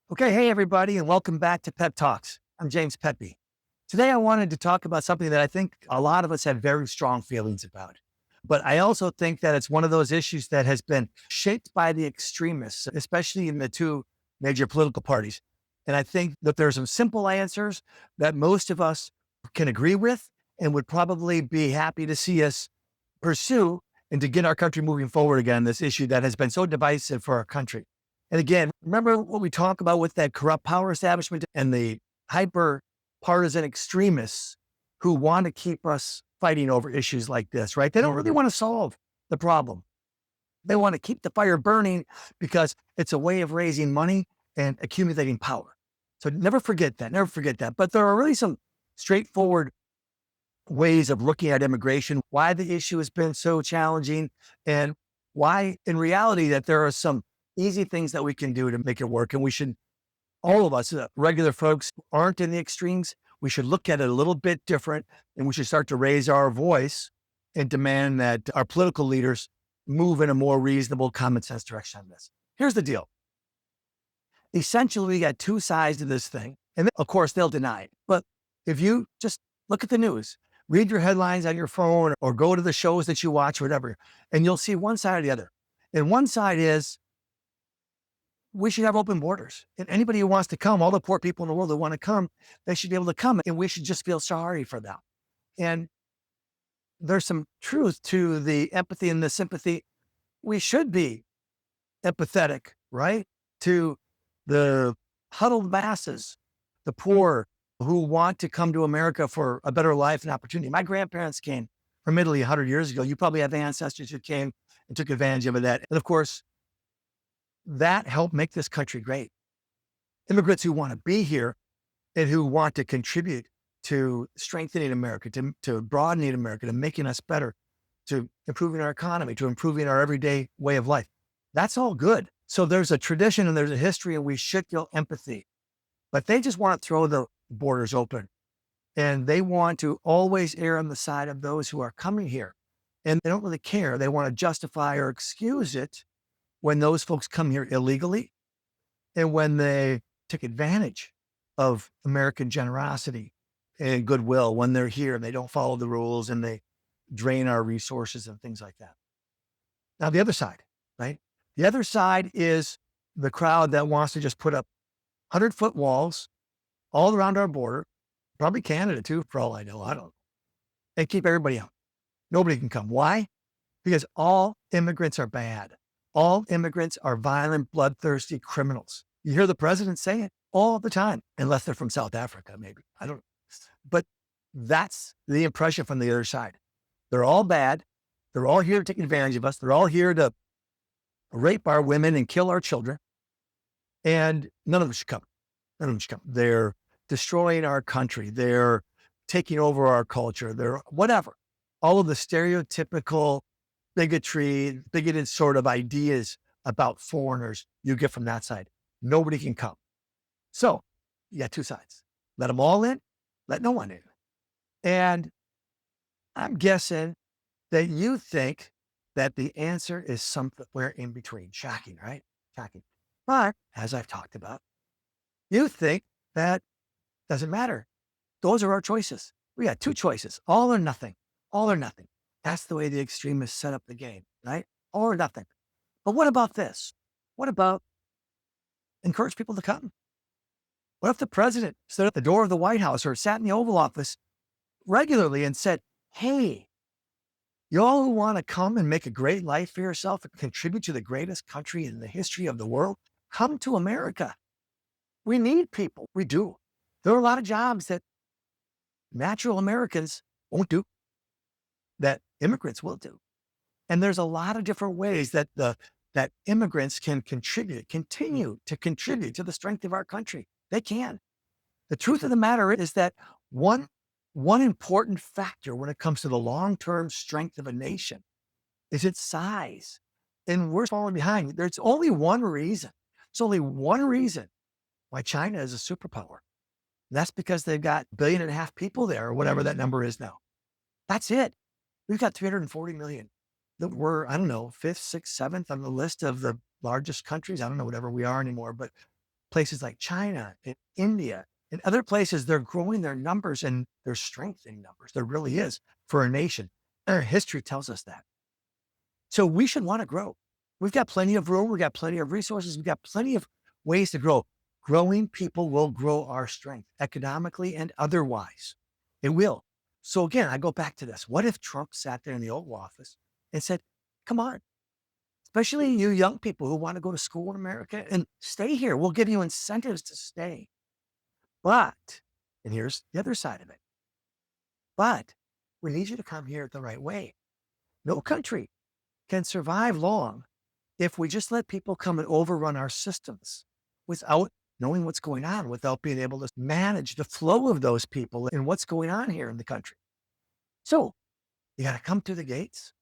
Okay, hey everybody, and welcome back to Pep Talks. I'm James Peppe. Today I wanted to talk about something that I think a lot of us have very strong feelings about. But I also think that it's one of those issues that has been shaped by the extremists, especially in the two major political parties. And I think that there's some simple answers that most of us can agree with and would probably be happy to see us pursue and to get our country moving forward again, this issue that has been so divisive for our country. And again, remember what we talk about with that corrupt power establishment and the hyper partisan extremists who want to keep us fighting over issues like this, right? They don't really want to solve the problem. They want to keep the fire burning because it's a way of raising money and accumulating power. So never forget that. Never forget that. But there are really some straightforward ways of looking at immigration, why the issue has been so challenging, and why, in reality, that there are some easy things that we can do to make it work. And we should, all of us, regular folks who aren't in the extremes, we should look at it a little bit different, and we should start to raise our voice and demand that our political leaders move in a more reasonable, common sense direction on this. Here's the deal. Essentially, we got two sides to this thing. And of course, they'll deny it. But if you just look at the news, read your headlines on your phone or go to the shows that you watch, whatever, and you'll see one side or the other. And one side is we should have open borders. And anybody who wants to come, all the poor people in the world that want to come, they should be able to come. And we should just feel sorry for them. And there's some truth to the empathy and the sympathy. We should be empathetic, right? To the huddled masses, the poor who want to come to America for a better life and opportunity. My grandparents came from Italy 100 years ago. You probably have ancestors who came and took advantage of that. And of course, that helped make this country great. Immigrants who want to be here and who want to contribute to strengthening America, to broadening America, to making us better, to improving our economy, to improving our everyday way of life. That's all good. So there's a tradition and there's a history, and we should feel empathy. But they just want to throw the borders open, and they want to always err on the side of those who are coming here. And they don't really care. They want to justify or excuse it when those folks come here illegally and when they take advantage of American generosity and goodwill when they're here and they don't follow the rules and they drain our resources and things like that. Now, the other side, right? The other side is the crowd that wants to just put up 100-foot walls all around our border, probably Canada too, for all I know. I don't know. And keep everybody out. Nobody can come. Why? Because all immigrants are bad. All immigrants are violent, bloodthirsty criminals. You hear the president say it all the time, unless they're from South Africa, maybe. I don't know. But that's the impression from the other side. They're all bad. They're all here to take advantage of us. They're all here to rape our women and kill our children. And none of them should come. None of them should come. They're destroying our country. They're taking over our culture. They're whatever. All of the stereotypical bigotry, bigoted sort of ideas about foreigners you get from that side. Nobody can come. So you got two sides. Let them all in, let no one in. And I'm guessing that you think that the answer is somewhere in between. Shocking, right? Shocking. But as I've talked about, you think that doesn't matter. Those are our choices. We got two choices, all or nothing, all or nothing. That's the way the extremists set up the game, right? All or nothing. But what about this? What about encourage people to come? What if the president stood at the door of the White House or sat in the Oval Office regularly and said, hey, y'all who want to come and make a great life for yourself and contribute to the greatest country in the history of the world, come to America. We need people. We do. There are a lot of jobs that natural Americans won't do, that immigrants will do. And there's a lot of different ways that that immigrants can continue to contribute to the strength of our country. They can. The truth of the matter is that one important factor when it comes to the long-term strength of a nation is its size. And we're falling behind. There's only one reason. It's only one reason why China is a superpower. That's because they've got 1.5 billion people there, or whatever that number is now. That's it. We've got 340 million. That we're, I don't know, fifth, sixth, seventh on the list of the largest countries. I don't know whatever we are anymore, but places like China and India and other places, they're growing their numbers and their strength in numbers. There really is for a nation. Our history tells us that. So we should want to grow. We've got plenty of room. We've got plenty of resources. We've got plenty of ways to grow. Growing people will grow our strength economically and otherwise. It will. So again, I go back to this. What if Trump sat there in the Oval Office and said, come on, especially you young people who want to go to school in America and stay here. We'll give you incentives to stay. But, and here's the other side of it, but we need you to come here the right way. No country can survive long if we just let people come and overrun our systems without knowing what's going on, without being able to manage the flow of those people and what's going on here in the country. So you got to come through the gates.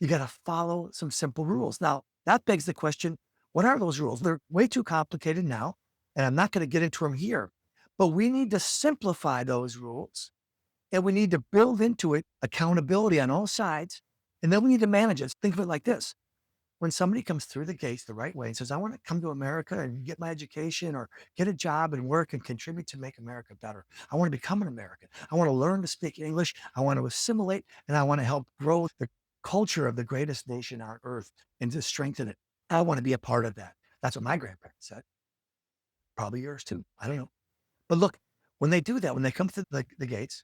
You got to follow some simple rules. Now, that begs the question, what are those rules? They're way too complicated now, and I'm not going to get into them here, but we need to simplify those rules, and we need to build into it accountability on all sides, and then we need to manage it. Think of it like this. When somebody comes through the gates the right way and says, I want to come to America and get my education or get a job and work and contribute to make America better. I want to become an American. I want to learn to speak English. I want to assimilate, and I want to help grow the culture of the greatest nation on earth and to strengthen it. I want to be a part of that. That's what my grandparents said. Probably yours too. I don't know. But look, when they do that, when they come through the gates,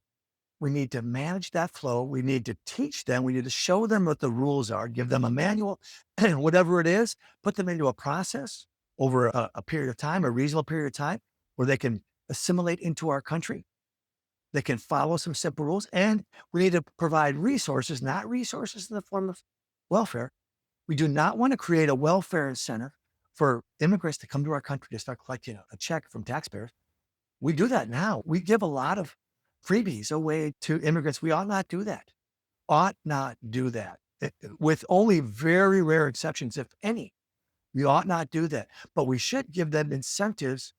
we need to manage that flow. We need to teach them. We need to show them what the rules are, give them a manual, and whatever it is, put them into a process over a period of time, a reasonable period of time, where they can assimilate into our country. They can follow some simple rules, and we need to provide resources, not resources in the form of welfare. We do not want to create a welfare incentive for immigrants to come to our country to start collecting a check from taxpayers. We do that now. We give a lot of freebies away to immigrants. We ought not do that. Ought not do that. With only very rare exceptions, if any. We ought not do that. But we should give them incentives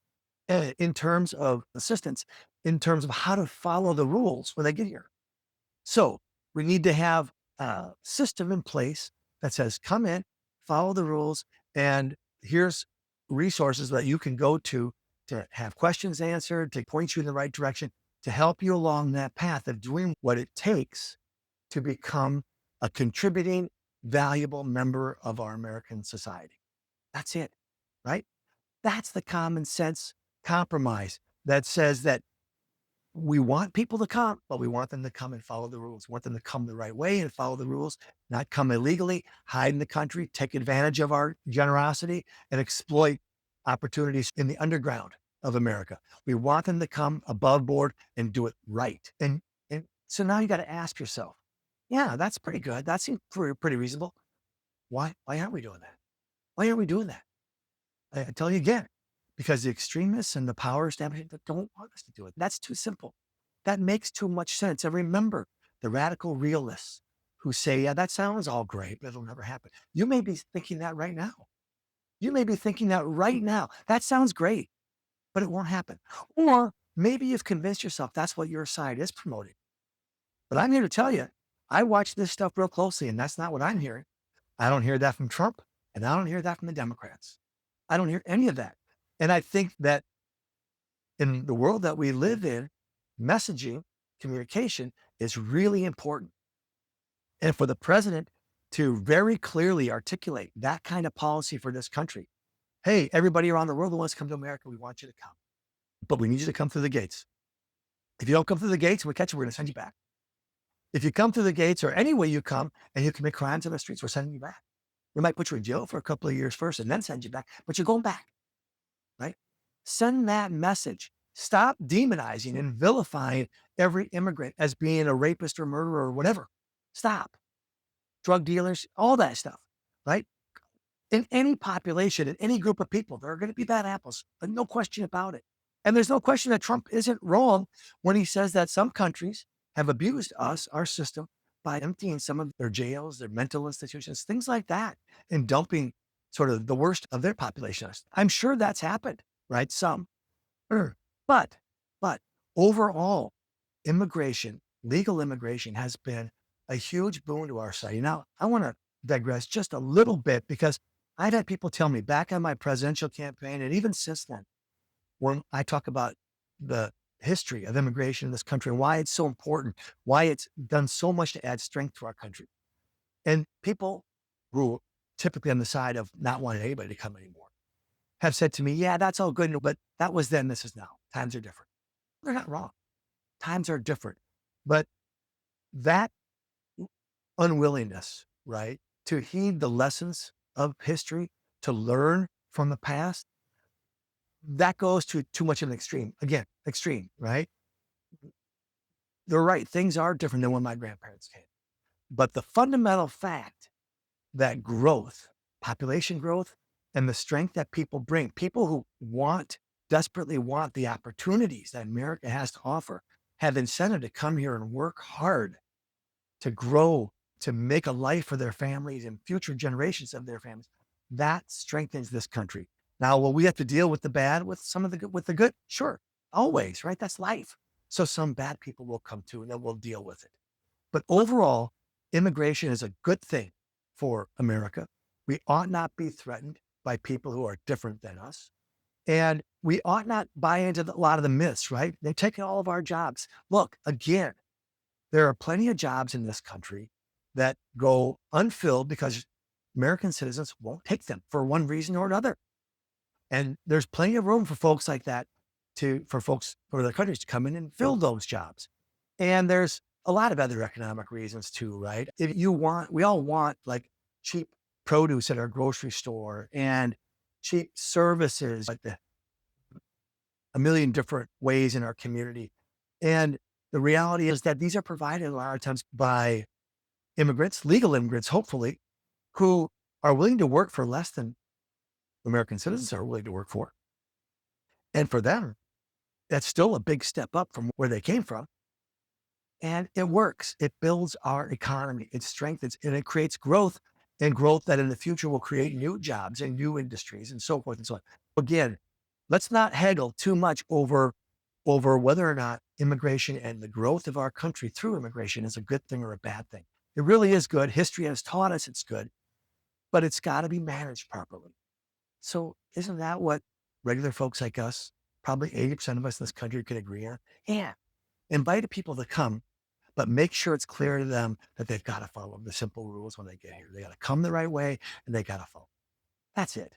in terms of assistance, in terms of how to follow the rules when they get here. So we need to have a system in place that says, come in, follow the rules, and here's resources that you can go to have questions answered, to point you in the right direction, to help you along that path of doing what it takes to become a contributing, valuable member of our American society. That's it, right? That's the common sense compromise that says that we want people to come, but we want them to come and follow the rules. We want them to come the right way and follow the rules, not come illegally, hide in the country, take advantage of our generosity, and exploit opportunities in the underground of America. We want them to come above board and do it right. And so now you got to ask yourself, yeah, that's pretty good. That seems pretty reasonable. Why aren't we doing that? Why aren't we doing that? I tell you again, because the extremists and the power establishment don't want us to do it. That's too simple. That makes too much sense. And remember, the radical realists who say, yeah, that sounds all great, but it'll never happen. You may be thinking that right now. You may be thinking that right now. That sounds great, but it won't happen. Or maybe you've convinced yourself that's what your side is promoting. But I'm here to tell you, I watch this stuff real closely, and that's not what I'm hearing. I don't hear that from Trump, and I don't hear that from the Democrats. I don't hear any of that. And I think that in the world that we live in, messaging, communication is really important. And for the president to very clearly articulate that kind of policy for this country, hey, everybody around the world who wants to come to America, we want you to come. But we need you to come through the gates. If you don't come through the gates and we catch you, we're going to send you back. If you come through the gates or any way you come and you commit crimes on the streets, we're sending you back. We might put you in jail for a couple of years first and then send you back, but you're going back, right? Send that message. Stop demonizing and vilifying every immigrant as being a rapist or murderer or whatever. Stop. Drug dealers, all that stuff, right? In any population, in any group of people, there are going to be bad apples, but no question about it. And there's no question that Trump isn't wrong when he says that some countries have abused us, our system, by emptying some of their jails, their mental institutions, things like that, and dumping sort of the worst of their population. I'm sure that's happened, right? Some. But overall, immigration, legal immigration has been a huge boon to our society. Now, I want to digress just a little bit because I've had people tell me back on my presidential campaign, and even since then, when I talk about the history of immigration in this country and why it's so important, why it's done so much to add strength to our country. And people who typically on the side of not wanting anybody to come anymore have said to me, yeah, that's all good, but that was then, this is now. Times are different. They're not wrong. Times are different. But that unwillingness, right, to heed the lessons of history, to learn from the past, that goes to too much of an extreme. Again, extreme, right? They're right. Things are different than when my grandparents came. But the fundamental fact that growth, population growth, and the strength that people bring, people who desperately want the opportunities that America has to offer, have incentive to come here and work hard to grow, to make a life for their families and future generations of their families. That strengthens this country. Now, will we have to deal with the bad, with some of the good, with the good? Sure, always, right? That's life. So some bad people will come too, and then we'll deal with it. But overall, immigration is a good thing for America. We ought not be threatened by people who are different than us. And we ought not buy into a lot of the myths, right? They're taking all of our jobs. Look, again, there are plenty of jobs in this country that go unfilled because American citizens won't take them for one reason or another. And there's plenty of room for folks like that for other countries to come in and fill those jobs. And there's a lot of other economic reasons too, right? We all want like cheap produce at our grocery store and cheap services, like a million different ways in our community. And the reality is that these are provided a lot of times by immigrants, legal immigrants, hopefully, who are willing to work for less than American citizens are willing to work for. And for them, that's still a big step up from where they came from. And it works. It builds our economy. It strengthens and it creates growth, and growth that in the future will create new jobs and new industries and so forth and so on. Again, let's not haggle too much over whether or not immigration and the growth of our country through immigration is a good thing or a bad thing. It really is good. History has taught us it's good, but it's got to be managed properly. So isn't that what regular folks like us, probably 80% of us in this country, could agree on? Yeah, invite people to come, but make sure it's clear to them that they've got to follow the simple rules when they get here. They got to come the right way and they got to follow. That's it.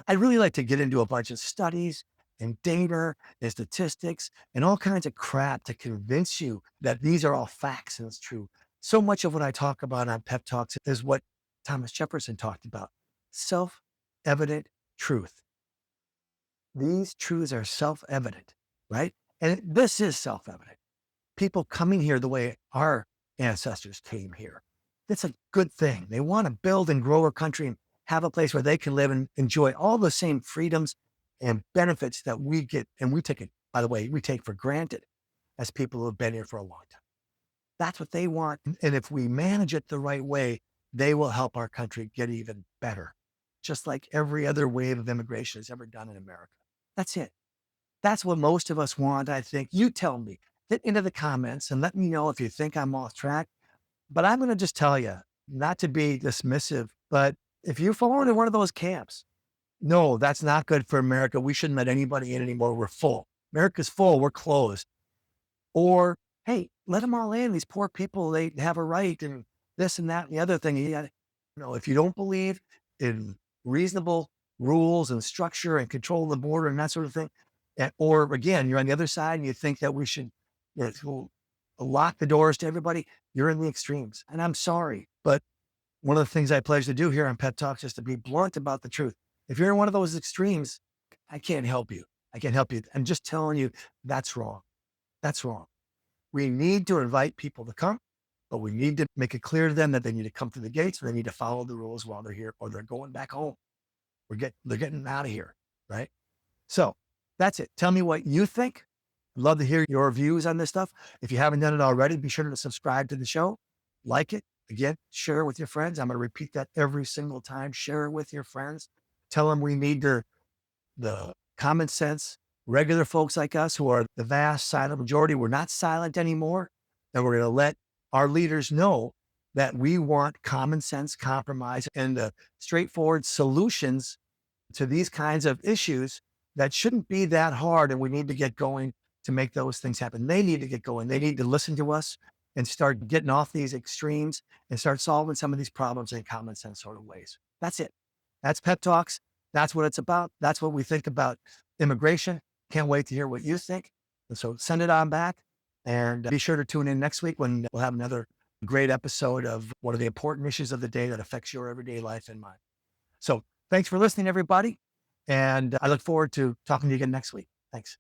I'd really like to get into a bunch of studies and data and statistics and all kinds of crap to convince you that these are all facts and it's true. So much of what I talk about on Pep Talks is what Thomas Jefferson talked about: self-evident truth. These truths are self-evident, right? And this is self-evident. People coming here the way our ancestors came here, that's a good thing. They want to build and grow a country and have a place where they can live and enjoy all the same freedoms and benefits that we get. And we take it, by the way, we take for granted as people who have been here for a long time. That's what they want. And if we manage it the right way, they will help our country get even better, just like every other wave of immigration has ever done in America. That's it. That's what most of us want, I think. You tell me. Get into the comments and let me know if you think I'm off track. But I'm going to just tell you, not to be dismissive, but if you fall into one of those camps, no, that's not good for America. We shouldn't let anybody in anymore. We're full. America's full. We're closed. Or, hey, let them all in. These poor people, they have a right and this and that and the other thing. If you don't believe in reasonable rules and structure and control of the border and that sort of thing, or again, you're on the other side and you think that we should lock the doors to everybody, you're in the extremes. And I'm sorry, but one of the things I pledge to do here on Pep Talks is to be blunt about the truth. If you're in one of those extremes, I can't help you. I can't help you. I'm just telling you that's wrong. That's wrong. We need to invite people to come, but we need to make it clear to them that they need to come through the gates and they need to follow the rules while they're here or they're going back home. They're getting out of here, right? So that's it. Tell me what you think. I'd love to hear your views on this stuff. If you haven't done it already, be sure to subscribe to the show, like it. Again, share it with your friends. I'm going to repeat that every single time. Share it with your friends. Tell them we need the common sense, regular folks like us who are the vast silent majority. We're not silent anymore. And we're going to let our leaders know that we want common sense compromise and the straightforward solutions to these kinds of issues that shouldn't be that hard. And we need to get going to make those things happen. They need to get going. They need to listen to us and start getting off these extremes and start solving some of these problems in common sense sort of ways. That's it. That's Pep Talks. That's what it's about. That's what we think about immigration. Can't wait to hear what you think. And so send it on back, and be sure to tune in next week when we'll have another great episode of one of the important issues of the day that affects your everyday life and mine. So thanks for listening, everybody. And I look forward to talking to you again next week. Thanks.